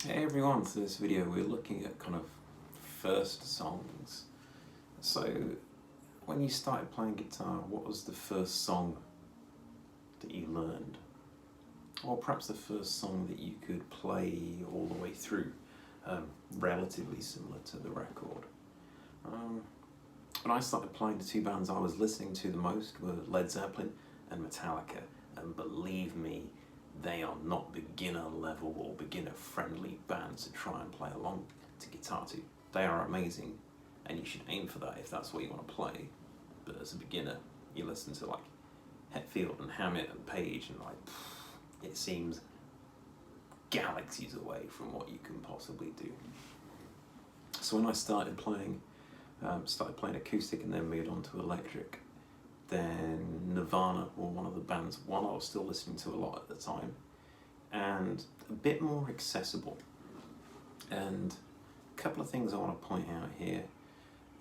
Hey everyone, for this video we're looking at kind of first songs. So when you started playing guitar, what was the first song that you learned? Or perhaps the first song that you could play all the way through, relatively similar to the record. When I started playing, the two bands I was listening to the most were Led Zeppelin and Metallica, and believe me, they are not beginner level or beginner friendly bands to try and play along to guitar to. They are amazing and you should aim for that if that's what you want to play. But as a beginner, you listen to like Hetfield and Hammett and Page and it seems galaxies away from what you can possibly do. So when I started playing acoustic and then moved on to electric, then Nirvana were one of the bands, one I was still listening to a lot at the time, and a bit more accessible. And a couple of things I want to point out here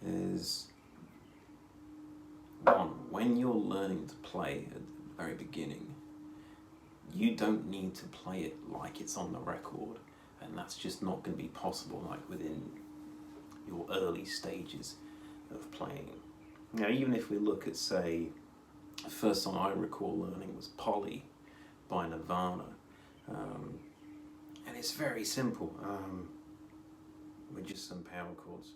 is, one, when you're learning to play at the very beginning, you don't need to play it like it's on the record, and that's just not going to be possible like within your early stages of playing. Now, even if we look at, say, the first song I recall learning was Polly by Nirvana, and it's very simple, with just some power chords.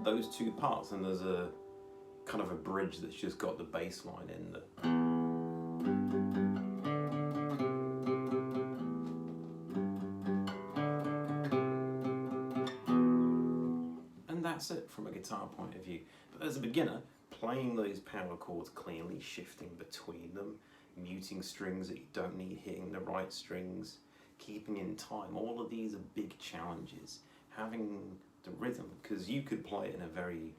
Those two parts, and there's a kind of a bridge that's just got the bass line in the. And that's it from a guitar point of view. But as a beginner, playing those power chords cleanly, shifting between them, muting strings that you don't need, hitting the right strings, keeping in time, all of these are big challenges. Having the rhythm, because you could play it in a very,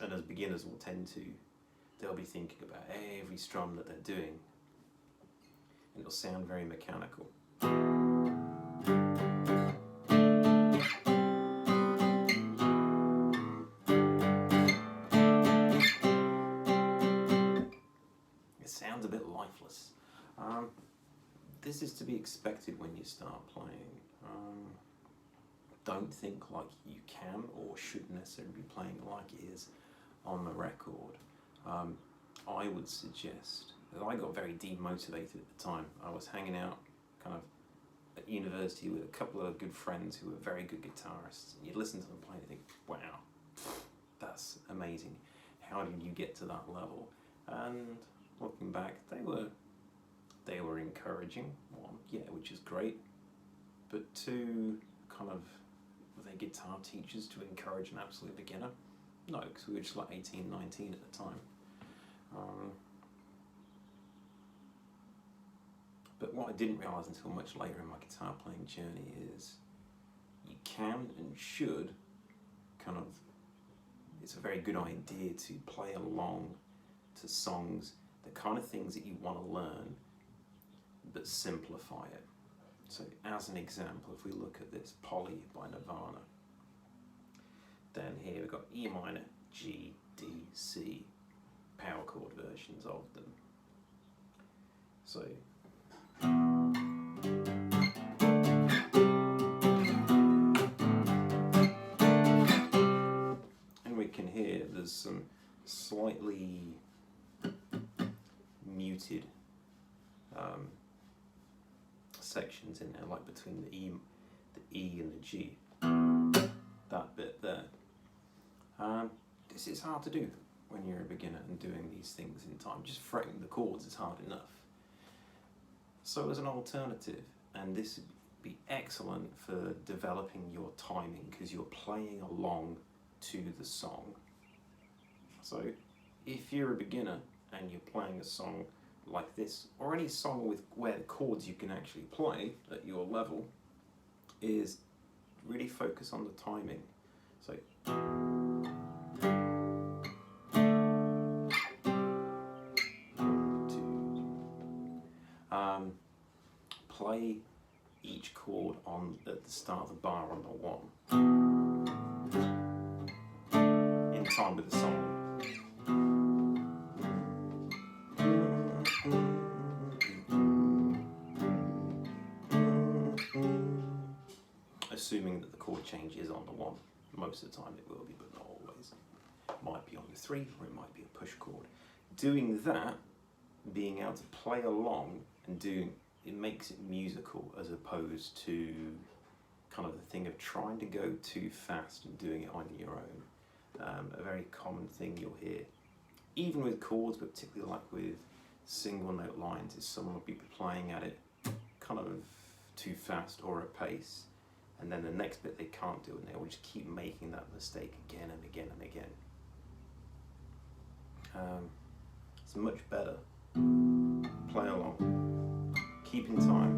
and as beginners will tend to, they'll be thinking about every strum that they're doing, and it'll sound very mechanical. It sounds a bit lifeless. This is to be expected when you start playing. Don't think like you can or should necessarily be playing like it is on the record. I would suggest that I got very demotivated at the time. I was hanging out kind of at university with a couple of good friends who were very good guitarists. And you listen to them play and you think, wow, that's amazing. How did you get to that level? And looking back, they were encouraging, one, yeah, which is great, but two, kind of, were they guitar teachers to encourage an absolute beginner? No, because we were just like 18, 19 at the time. But what I didn't realise until much later in my guitar playing journey is you can and should kind of, it's a very good idea to play along to songs, the kind of things that you want to learn, but simplify it. So as an example, if we look at this Polly by Nirvana, then here we've got E minor, G, D, C, power chord versions of them. So and we can hear there's some slightly muted sections in there, like between the E and the G, that bit there. This is hard to do when you're a beginner and doing these things in time. Just fretting the chords is hard enough. So as an alternative, and this would be excellent for developing your timing because you're playing along to the song. So if you're a beginner and you're playing a song like this, or any song with where the chords you can actually play at your level, is really focus on the timing. So play each chord on at the start of the bar on the 1 in time with the song. Assuming that the chord change is on the 1. Most of the time it will be, but not always. It might be on the 3, or it might be a push chord. Doing that, being able to play along and it makes it musical, as opposed to kind of the thing of trying to go too fast and doing it on your own. A very common thing you'll hear, even with chords, but particularly like with single note lines, is someone will be playing at it kind of too fast or at pace, and then the next bit they can't do, and they will just keep making that mistake again and again and again. It's much better. Play along. Keep in time.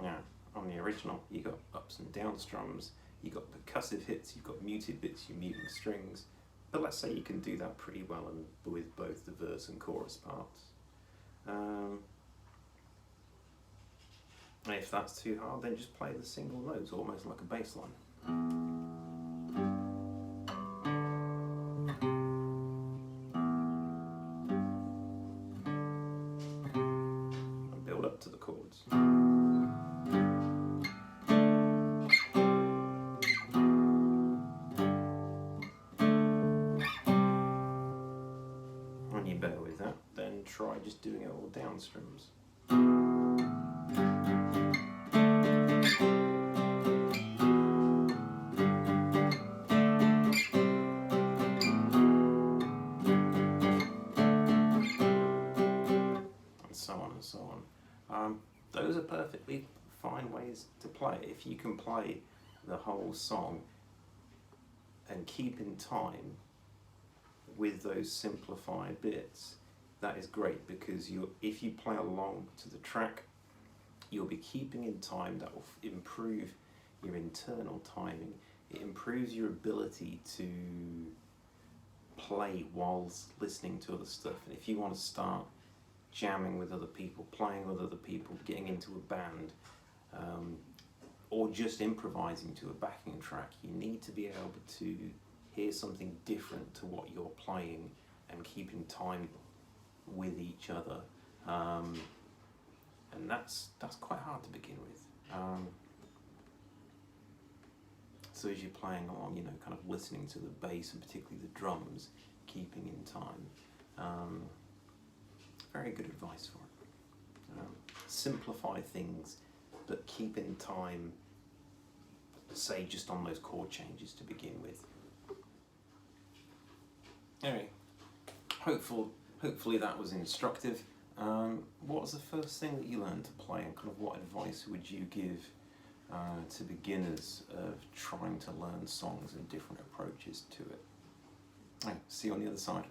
Now, on the original, you got ups and down strums, you got percussive hits, you've got muted bits, you're muting strings. But let's say you can do that pretty well with both the verse and chorus parts. If that's too hard, then just play the single notes, almost like a bass line. And build up to the chords. When you're better with that, then try just doing it all down strums. And so on. Those are perfectly fine ways to play. If you can play the whole song and keep in time with those simplified bits, that is great, because if you play along to the track, you'll be keeping in time. That will improve your internal timing. It improves your ability to play whilst listening to other stuff. And if you want to start jamming with other people, playing with other people, getting into a band, or just improvising to a backing track, you need to be able to hear something different to what you're playing and keep in time with each other. And that's quite hard to begin with. So as you're playing along, kind of listening to the bass and particularly the drums, keeping in time. Very good advice for it. Simplify things, but keep in time, say just on those chord changes to begin with. Anyway, hopefully that was instructive. What was the first thing that you learned to play, and kind of what advice would you give to beginners of trying to learn songs and different approaches to it? Right, see you on the other side.